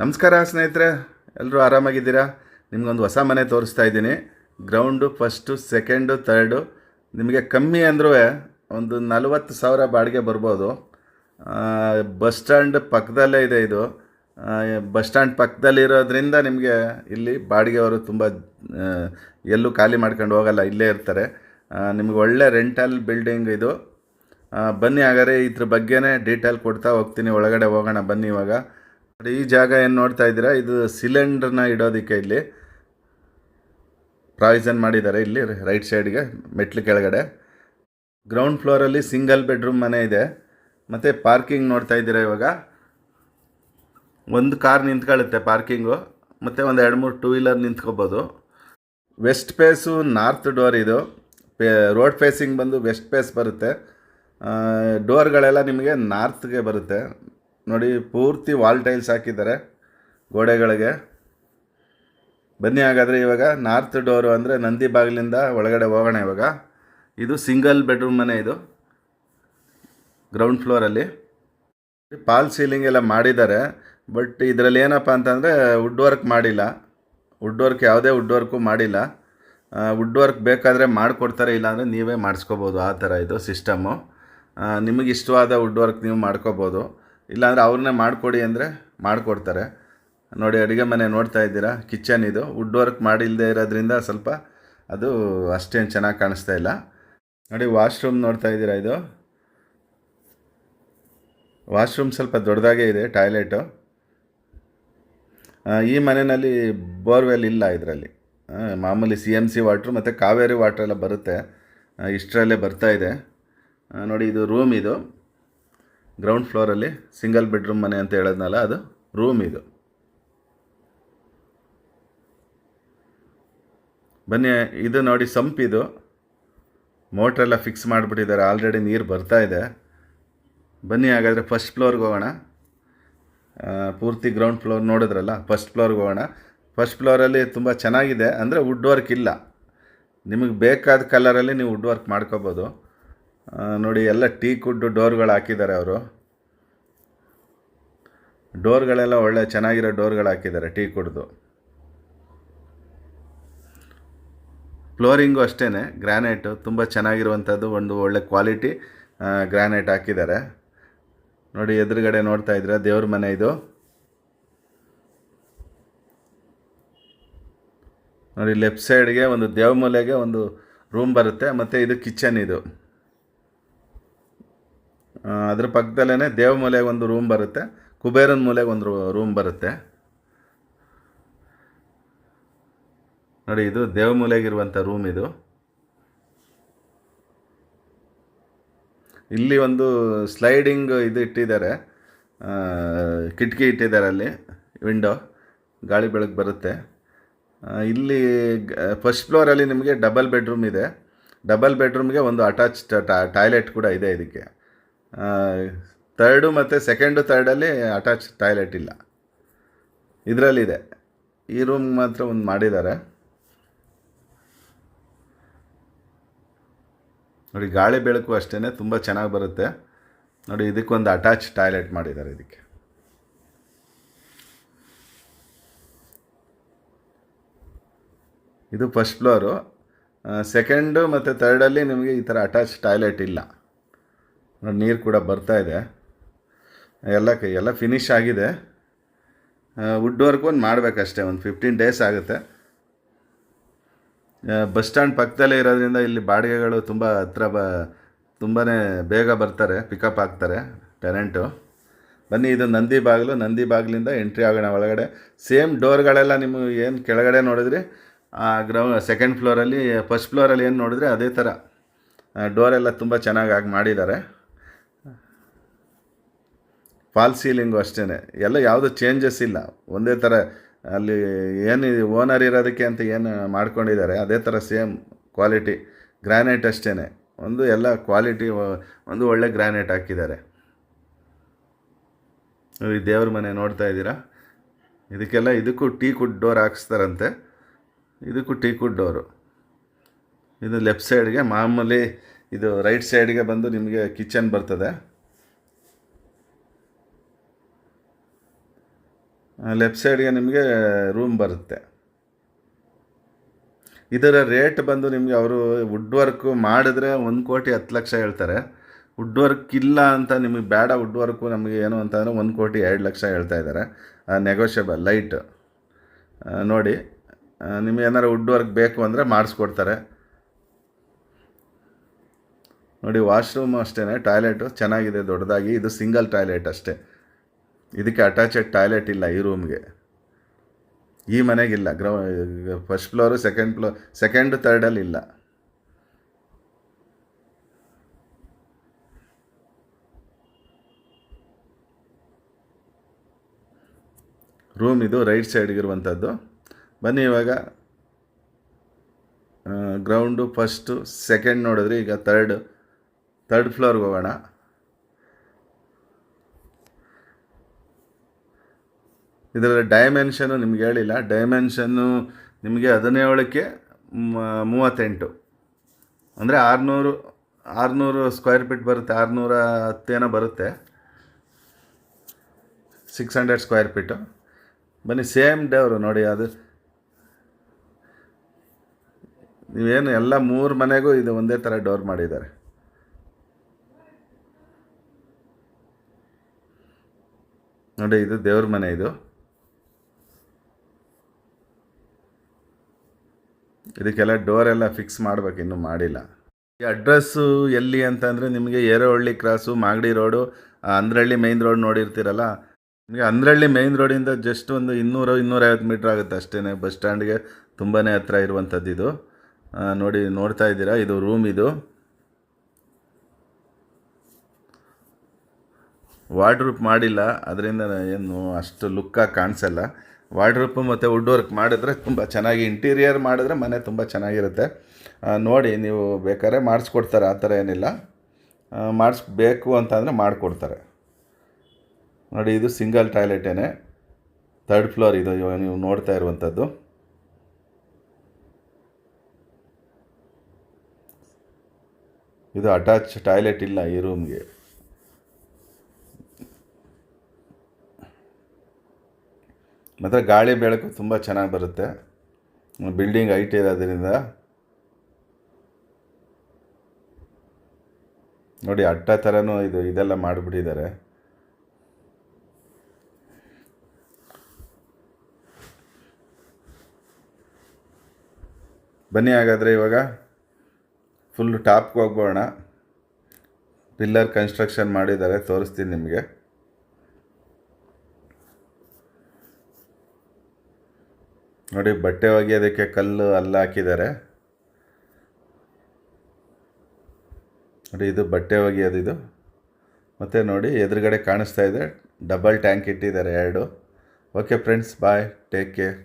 ನಮಸ್ಕಾರ ಸ್ನೇಹಿತರೆ, ಎಲ್ಲರೂ ಆರಾಮಾಗಿದ್ದೀರಾ? ನಿಮಗೊಂದು ಹೊಸ ಮನೆ ತೋರಿಸ್ತಾ ಇದ್ದೀನಿ. ಗ್ರೌಂಡು ಫಸ್ಟು, ಸೆಕೆಂಡು, ಥರ್ಡು ನಿಮಗೆ ಕಮ್ಮಿ ಅಂದರೂ ಒಂದು 40,000 ಬಾಡಿಗೆ ಬರ್ಬೋದು. ಬಸ್ ಸ್ಟ್ಯಾಂಡ್ ಪಕ್ಕದಲ್ಲೇ ಇದೆ ಇದು. ಬಸ್ ಸ್ಟ್ಯಾಂಡ್ ಪಕ್ಕದಲ್ಲಿರೋದ್ರಿಂದ ನಿಮಗೆ ಇಲ್ಲಿ ಬಾಡಿಗೆಯವರು ತುಂಬ ಎಲ್ಲೂ ಖಾಲಿ ಮಾಡ್ಕೊಂಡು ಹೋಗಲ್ಲ, ಇಲ್ಲೇ ಇರ್ತಾರೆ. ನಿಮಗೆ ಒಳ್ಳೆ ರೆಂಟಲ್ ಬಿಲ್ಡಿಂಗ್ ಇದು. ಬನ್ನಿ, ಹಾಗಾದರೆ ಇದ್ರ ಬಗ್ಗೆನೇ ಡೀಟೇಲ್ ಕೊಡ್ತಾ ಹೋಗ್ತೀನಿ. ಒಳಗಡೆ ಹೋಗೋಣ ಬನ್ನಿ. ಇವಾಗ ಈ ಜಾಗ ಏನು ನೋಡ್ತಾ ಇದ್ದೀರಾ, ಇದು ಸಿಲಿಂಡರ್ನ ಇಡೋದಕ್ಕೆ ಇಲ್ಲಿ ಪ್ರಾವಿಷನ್ ಮಾಡಿದ್ದಾರೆ. ಇಲ್ಲಿ ರೈಟ್ ಸೈಡ್ಗೆ ಮೆಟ್ಲು ಕೆಳಗಡೆ ಗ್ರೌಂಡ್ ಫ್ಲೋರಲ್ಲಿ ಸಿಂಗಲ್ ಬೆಡ್ರೂಮ್ ಮನೆ ಇದೆ. ಮತ್ತು ಪಾರ್ಕಿಂಗ್ ನೋಡ್ತಾ ಇದ್ದೀರಾ. ಇವಾಗ ಒಂದು ಕಾರ್ ನಿಂತ್ಕೊಳ್ಳುತ್ತೆ ಪಾರ್ಕಿಂಗು, ಮತ್ತು ಒಂದು 2-3 ಟೂ ವೀಲರ್ ನಿಂತ್ಕೋಬೋದು. ವೆಸ್ಟ್ ಫೇಸು ನಾರ್ತ್ ಡೋರ್ ಇದು. ರೋಡ್ ಫೇಸಿಂಗ್ ಬಂದು ವೆಸ್ಟ್ ಫೇಸ್ ಬರುತ್ತೆ. ಡೋರ್ಗಳೆಲ್ಲ ನಿಮಗೆ ನಾರ್ತ್ಗೆ ಬರುತ್ತೆ. ನೋಡಿ, ಪೂರ್ತಿ ವಾಲ್ ಟೈಲ್ಸ್ ಹಾಕಿದ್ದಾರೆ ಗೋಡೆಗಳಿಗೆ. ಬನ್ನಿ, ಹಾಗಾದರೆ ಇವಾಗ ನಾರ್ತ್ ಡೋರು ಅಂದರೆ ನಂದಿ ಬಾಗಿಲಿಂದ ಒಳಗಡೆ ಹೋಗೋಣ. ಇವಾಗ ಇದು ಸಿಂಗಲ್ ಬೆಡ್ರೂಮ್ ಮನೆ. ಇದು ಗ್ರೌಂಡ್ ಫ್ಲೋರಲ್ಲಿ ಪಾಲ್ ಸೀಲಿಂಗ್ ಎಲ್ಲ ಮಾಡಿದ್ದಾರೆ. ಬಟ್ ಇದರಲ್ಲಿ ಏನಪ್ಪ ಅಂತಂದರೆ ವುಡ್ ವರ್ಕ್ ಮಾಡಿಲ್ಲ. ವುಡ್ ವರ್ಕ್ ಯಾವುದೇ ವುಡ್ ವರ್ಕು ಮಾಡಿಲ್ಲ. ವುಡ್ ವರ್ಕ್ ಬೇಕಾದರೆ ಮಾಡಿಕೊಡ್ತಾರೆ, ಇಲ್ಲಾಂದರೆ ನೀವೇ ಮಾಡಿಸ್ಕೋಬೋದು. ಆ ಥರ ಇದು ಸಿಸ್ಟಮ್ಮು. ನಿಮಗೆ ಇಷ್ಟವಾದ ವುಡ್ ವರ್ಕ್ ನೀವು ಮಾಡ್ಕೋಬೋದು, ಇಲ್ಲಾಂದರೆ ಅವ್ರನ್ನೇ ಮಾಡಿಕೊಡಿ ಅಂದರೆ ಮಾಡಿಕೊಡ್ತಾರೆ. ನೋಡಿ, ಅಡುಗೆ ಮನೆ ನೋಡ್ತಾ ಇದ್ದೀರಾ, ಕಿಚನ್ ಇದು. ವುಡ್ ವರ್ಕ್ ಮಾಡಿಲ್ಲದೆ ಇರೋದ್ರಿಂದ ಸ್ವಲ್ಪ ಅದು ಅಷ್ಟೇನು ಚೆನ್ನಾಗಿ ಕಾಣಿಸ್ತಾ ಇಲ್ಲ. ನೋಡಿ, ವಾಶ್ರೂಮ್ ನೋಡ್ತಾ ಇದ್ದೀರಾ. ಇದು ವಾಶ್ರೂಮ್ ಸ್ವಲ್ಪ ದೊಡ್ಡದಾಗೇ ಇದೆ. ಟಾಯ್ಲೆಟು. ಈ ಮನೆಯಲ್ಲಿ ಬೋರ್ವೆಲ್ ಇಲ್ಲ. ಇದರಲ್ಲಿ ಮಾಮೂಲಿ CMC ವಾಟ್ರು ಮತ್ತು ಕಾವೇರಿ ವಾಟ್ರೆಲ್ಲ ಬರುತ್ತೆ. ಇಷ್ಟರಲ್ಲೇ ಬರ್ತಾಯಿದೆ. ನೋಡಿ, ಇದು ರೂಮ್. ಇದು ಗ್ರೌಂಡ್ ಫ್ಲೋರಲ್ಲಿ ಸಿಂಗಲ್ ಬೆಡ್ರೂಮ್ ಮನೆ ಅಂತ ಹೇಳಿದ್ನಲ್ಲ, ಅದು ರೂಮ್ ಇದು. ಬನ್ನಿ, ಇದು ನೋಡಿ ಸಂಪ್. ಇದು ಮೋಟ್ರೆಲ್ಲ ಫಿಕ್ಸ್ ಮಾಡಿಬಿಟ್ಟಿದ್ದಾರೆ, ಆಲ್ರೆಡಿ ನೀರು ಬರ್ತಾ ಇದೆ. ಬನ್ನಿ, ಹಾಗಾದರೆ ಫಸ್ಟ್ ಫ್ಲೋರ್ಗೆ ಹೋಗೋಣ. ಪೂರ್ತಿ ಗ್ರೌಂಡ್ ಫ್ಲೋರ್ ನೋಡಿದ್ರಲ್ಲ, ಫಸ್ಟ್ ಫ್ಲೋರ್ಗೆ ಹೋಗೋಣ. ಫಸ್ಟ್ ಫ್ಲೋರಲ್ಲಿ ತುಂಬ ಚೆನ್ನಾಗಿದೆ, ಅಂದರೆ ವುಡ್ ವರ್ಕ್ ಇಲ್ಲ. ನಿಮಗೆ ಬೇಕಾದ ಕಲರಲ್ಲಿ ನೀವು ವುಡ್ ವರ್ಕ್ ಮಾಡ್ಕೋಬೋದು. ನೋಡಿ, ಎಲ್ಲ ಟೀಕ್ ವುಡ್ ಡೋರ್ಗಳು ಹಾಕಿದ್ದಾರೆ ಅವರು. ಡೋರ್ಗಳೆಲ್ಲ ಒಳ್ಳೆ ಚೆನ್ನಾಗಿರೋ ಡೋರ್ಗಳು ಹಾಕಿದ್ದಾರೆ, ಟೀಕ್ ವುಡ್ದು. ಫ್ಲೋರಿಂಗು ಅಷ್ಟೇ ಗ್ರಾನೈಟು, ತುಂಬ ಚೆನ್ನಾಗಿರುವಂಥದ್ದು, ಒಂದು ಒಳ್ಳೆ ಕ್ವಾಲಿಟಿ ಗ್ರಾನೈಟ್ ಹಾಕಿದ್ದಾರೆ. ನೋಡಿ, ಎದುರುಗಡೆ ನೋಡ್ತಾ ಇದ್ದೀರಾ, ದೇವ್ರ ಮನೆ ಇದು. ನೋಡಿ, ಲೆಫ್ಟ್ ಸೈಡ್ಗೆ ಒಂದು ದೇವಮೂಲೆಗೆ ಒಂದು ರೂಮ್ ಬರುತ್ತೆ, ಮತ್ತು ಇದು ಕಿಚನ್. ಇದು ಅದ್ರ ಪಕ್ಕದಲ್ಲೇ ದೇವಮೂಲೆಗೆ ಒಂದು ರೂಮ್ ಬರುತ್ತೆ, ಕುಬೇರನ ಮೂಲೆಗೆ ಒಂದು ರೂಮ್ ಬರುತ್ತೆ. ನೋಡಿ, ಇದು ದೇವಮೂಲೆಗಿರುವಂಥ ರೂಮ್ ಇದು. ಇಲ್ಲಿ ಒಂದು ಸ್ಲೈಡಿಂಗ್ ಇದು ಇಟ್ಟಿದ್ದಾರೆ, ಕಿಟಕಿ ಇಟ್ಟಿದ್ದಾರೆ. ಅಲ್ಲಿ ವಿಂಡೋ, ಗಾಳಿ ಬೆಳಕು ಬರುತ್ತೆ. ಇಲ್ಲಿ ಫಸ್ಟ್ ಫ್ಲೋರಲ್ಲಿ ನಿಮಗೆ ಡಬಲ್ ಬೆಡ್ರೂಮ್ ಇದೆ. ಡಬಲ್ ಬೆಡ್ರೂಮ್ಗೆ ಒಂದು ಅಟ್ಯಾಚ್ ಟಾಯ್ಲೆಟ್ ಕೂಡ ಇದೆ ಇದಕ್ಕೆ. ಥರ್ಡು ಮತ್ತು ಸೆಕೆಂಡು ಥರ್ಡಲ್ಲಿ ಅಟ್ಯಾಚ್ ಟಾಯ್ಲೆಟ್ ಇಲ್ಲ, ಇದರಲ್ಲಿದೆ. ಈ ರೂಮ್ ಮಾತ್ರ ಒಂದು ಮಾಡಿದ್ದಾರೆ. ನೋಡಿ, ಗಾಳಿ ಬೆಳಕು ಅಷ್ಟೇ ತುಂಬ ಚೆನ್ನಾಗಿ ಬರುತ್ತೆ. ನೋಡಿ, ಇದಕ್ಕೊಂದು ಅಟ್ಯಾಚ್ ಟಾಯ್ಲೆಟ್ ಮಾಡಿದ್ದಾರೆ ಇದಕ್ಕೆ. ಇದು ಫಸ್ಟ್ ಫ್ಲೋರು. ಸೆಕೆಂಡು ಮತ್ತು ಥರ್ಡಲ್ಲಿ ನಿಮಗೆ ಈ ಥರ ಅಟ್ಯಾಚ್ ಟಾಯ್ಲೆಟ್ ಇಲ್ಲ. ನೋಡಿ, ನೀರು ಕೂಡ ಬರ್ತಾ ಇದೆ. ಎಲ್ಲ ಫಿನಿಶ್ ಆಗಿದೆ. ವುಡ್ ವರ್ಕ್ ಒಂದು ಮಾಡಬೇಕಷ್ಟೇ, ಒಂದು 15 ಡೇಸ್ ಆಗುತ್ತೆ. ಬಸ್ ಸ್ಟ್ಯಾಂಡ್ ಪಕ್ಕದಲ್ಲೇ ಇರೋದ್ರಿಂದ ಇಲ್ಲಿ ಬಾಡಿಗೆಗಳು ತುಂಬ ತುಂಬಾ ಬೇಗ ಬರ್ತಾರೆ, ಪಿಕಪ್ ಆಗ್ತಾರೆ ಟೆನೆಂಟು. ಬನ್ನಿ, ಇದು ನಂದಿ ಬಾಗಿಲು. ನಂದಿ ಬಾಗಿಲಿಂದ ಎಂಟ್ರಿ ಆಗೋಣ ಒಳಗಡೆ. ಸೇಮ್ ಡೋರ್ಗಳೆಲ್ಲ ನಿಮಗೆ ಏನು ಕೆಳಗಡೆ ನೋಡಿದ್ರಿ ಸೆಕೆಂಡ್ ಫ್ಲೋರಲ್ಲಿ, ಫಸ್ಟ್ ಫ್ಲೋರಲ್ಲಿ ಏನು ನೋಡಿದ್ರೆ ಅದೇ ಥರ ಡೋರೆಲ್ಲ ತುಂಬ ಚೆನ್ನಾಗಿ ಮಾಡಿದ್ದಾರೆ. ಫಾಲ್ ಸೀಲಿಂಗು ಅಷ್ಟೇ, ಎಲ್ಲ ಯಾವುದು ಚೇಂಜಸ್ ಇಲ್ಲ, ಒಂದೇ ಥರ. ಅಲ್ಲಿ ಏನು ಓನರ್ ಇರೋದಕ್ಕೆ ಅಂತ ಏನು ಮಾಡ್ಕೊಂಡಿದ್ದಾರೆ ಅದೇ ಥರ ಸೇಮ್ ಕ್ವಾಲಿಟಿ ಗ್ರಾನೈಟ್ ಅಷ್ಟೇ. ಒಂದು ಎಲ್ಲ ಕ್ವಾಲಿಟಿ, ಒಂದು ಒಳ್ಳೆ ಗ್ರಾನೈಟ್ ಹಾಕಿದ್ದಾರೆ. ಈ ದೇವ್ರ ಮನೆ ನೋಡ್ತಾ ಇದ್ದೀರಾ. ಇದಕ್ಕೂ ಟೀಕ್ ವುಡ್ ಡೋರ್ ಹಾಕಿಸ್ತಾರಂತೆ. ಇದಕ್ಕೂ ಟೀಕ್ ವುಡ್ ಡೋರು. ಇದು ಲೆಫ್ಟ್ ಸೈಡ್ಗೆ ಮಾಮೂಲಿ, ಇದು ರೈಟ್ ಸೈಡ್ಗೆ ಬಂದು ನಿಮಗೆ ಕಿಚನ್ ಬರ್ತದೆ. ಲೆಫ್ಟ್ ಸೈಡ್ಗೆ ನಿಮಗೆ ರೂಮ್ ಬರುತ್ತೆ. ಇದರ ರೇಟ್ ಬಂದು ನಿಮಗೆ ಅವರು ವುಡ್ ವರ್ಕು ಮಾಡಿದ್ರೆ 1,10,00,000 ಹೇಳ್ತಾರೆ. ವುಡ್ ವರ್ಕ್ ಇಲ್ಲ ಅಂತ ನಿಮಗೆ ಬೇಡ, ವುಡ್ ವರ್ಕು ನಮಗೆ ಏನು ಅಂತಂದರೆ 1,02,00,000 ಹೇಳ್ತಾ ಇದ್ದಾರೆ. ನೆಗೋಷಿಯಬಲ್ ಲೈಟ್ ನೋಡಿ, ನಿಮಗೆ ಏನಾರು ವುಡ್ ವರ್ಕ್ ಬೇಕು ಅಂದರೆ ಮಾಡಿಸ್ಕೊಡ್ತಾರೆ. ನೋಡಿ ವಾಶ್ರೂಮ್ ಅಷ್ಟೇ, ಟಾಯ್ಲೆಟು ಚೆನ್ನಾಗಿದೆ ದೊಡ್ಡದಾಗಿ. ಇದು ಸಿಂಗಲ್ ಟಾಯ್ಲೆಟ್ ಅಷ್ಟೇ, ಇದಕ್ಕೆ ಅಟ್ಯಾಚೆಡ್ ಟಾಯ್ಲೆಟ್ ಇಲ್ಲ ಈ ರೂಮ್ಗೆ. ಈ ಮನೆಗಿಲ್ಲ. ಫಸ್ಟ್ ಫ್ಲೋರು ಸೆಕೆಂಡು ಥರ್ಡಲ್ಲಿ ಇಲ್ಲ. ರೂಮ್ ಇದು ರೈಟ್ ಸೈಡ್ಗಿರುವಂಥದ್ದು. ಬನ್ನಿ ಇವಾಗ ಗ್ರೌಂಡು ಫಸ್ಟು ಸೆಕೆಂಡ್ ನೋಡಿದ್ರಿ, ಈಗ ಥರ್ಡ್ ಫ್ಲೋರ್ಗೆ ಹೋಗೋಣ. ಇದರ ಡೈಮೆನ್ಷನು ನಿಮ್ಗೆ ಹೇಳಿಲ್ಲ. ಡೈಮೆನ್ಷನ್ನು ನಿಮಗೆ 17ಕ್ಕೆ 38 ಅಂದರೆ 600 ಸ್ಕ್ವೇರ್ ಫೀಟ್ ಬರುತ್ತೆ. 610 ಬರುತ್ತೆ, 600 ಸ್ಕ್ವೇರ್ ಫೀಟು. ಬನ್ನಿ ಸೇಮ್ ಡೋರು ನೋಡಿ. ಅದು ನೀವೇನು ಎಲ್ಲ 3 ಮನೆಗೂ ಇದು ಒಂದೇ ಥರ ಡೋರ್ ಮಾಡಿದ್ದಾರೆ. ನೋಡಿ ಇದು ದೇವ್ರ ಮನೆ. ಇದು ಇದಕ್ಕೆಲ್ಲ ಡೋರೆಲ್ಲ ಫಿಕ್ಸ್ ಮಾಡ್ಬೇಕು, ಇನ್ನೂ ಮಾಡಿಲ್ಲ. ಈ ಅಡ್ರೆಸ್ಸು ಎಲ್ಲಿ ಅಂತಂದರೆ ನಿಮಗೆ Herohalli cross, Magadi road, Andrahalli main road ನೋಡಿರ್ತೀರಲ್ಲ. ನಿಮಗೆ ಅಂದ್ರಹಳ್ಳಿ ಮೈನ್ ರೋಡಿಂದ ಜಸ್ಟ್ ಒಂದು 200-250 ಮೀಟ್ರ್ ಆಗುತ್ತೆ ಅಷ್ಟೇ. ಬಸ್ ಸ್ಟ್ಯಾಂಡ್ಗೆ ತುಂಬಾ ಹತ್ರ ಇರುವಂಥದ್ದು ಇದು. ನೋಡಿ, ನೋಡ್ತಾ ಇದ್ದೀರಾ, ಇದು ರೂಮ್. ಇದು ವಾರ್ಡ್ರೂಪ್ ಮಾಡಿಲ್ಲ, ಅದರಿಂದ ಏನು ಅಷ್ಟು ಲುಕ್ಕಾಗಿ ಕಾಣಿಸಲ್ಲ. ವಾರ್ಡ್ರೂಪು ಮತ್ತು ವುಡ್ ವರ್ಕ್ ಮಾಡಿದ್ರೆ ತುಂಬ ಚೆನ್ನಾಗಿ, ಇಂಟೀರಿಯರ್ ಮಾಡಿದ್ರೆ ಮನೆ ತುಂಬ ಚೆನ್ನಾಗಿರುತ್ತೆ. ನೋಡಿ, ನೀವು ಬೇಕಾದ್ರೆ ಮಾಡಿಸ್ಕೊಡ್ತಾರೆ, ಆ ಥರ ಏನಿಲ್ಲ. ಮಾಡಿಸ್ಬೇಕು ಅಂತಂದರೆ ಮಾಡಿಕೊಡ್ತಾರೆ. ನೋಡಿ ಇದು ಸಿಂಗಲ್ ಟಾಯ್ಲೆಟೇನೆ, ಥರ್ಡ್ ಫ್ಲೋರ್ ಇದು ಇವಾಗ ನೀವು ನೋಡ್ತಾ ಇರುವಂಥದ್ದು. ಇದು ಅಟ್ಯಾಚ್ ಟಾಯ್ಲೆಟ್ ಇಲ್ಲ ಈ ರೂಮ್ಗೆ. ಮತ್ತು ಗಾಳಿ ಬೆಳಕು ತುಂಬ ಚೆನ್ನಾಗಿ ಬರುತ್ತೆ, ಬಿಲ್ಡಿಂಗ್ ಹೈಟ್ ಇರೋದ್ರಿಂದ. ನೋಡಿ ಅಟ್ಟ ಥರನೂ ಇದೆಲ್ಲ ಮಾಡಿಬಿಟ್ಟಿದ್ದಾರೆ. ಬನ್ನಿ ಹಾಗಾದರೆ ಇವಾಗ ಫುಲ್ ಟಾಪ್ಗೆ ಹೋಗೋಣ. ಪಿಲ್ಲರ್ ಕನ್ಸ್ಟ್ರಕ್ಷನ್ ಮಾಡಿದ್ದಾರೆ, ತೋರಿಸ್ತೀನಿ ನಿಮಗೆ. ನೋಡಿ ಬಟ್ಟೆ ಒಗೆಯೋದಕ್ಕೆ ಕಲ್ಲು ಅಲ್ಲಿ ಹಾಕಿದ್ದಾರೆ. ನೋಡಿ ಇದು ಬಟ್ಟೆ ಒಗೆಯೋದು ಇದು. ಮತ್ತು ನೋಡಿ ಎದುರುಗಡೆ ಕಾಣಿಸ್ತಾ ಇದೆ, ಡಬಲ್ ಟ್ಯಾಂಕ್ ಇಟ್ಟಿದ್ದಾರೆ 2. ಓಕೆ ಫ್ರೆಂಡ್ಸ್, ಬಾಯ್, ಟೇಕ್ ಕೇರ್.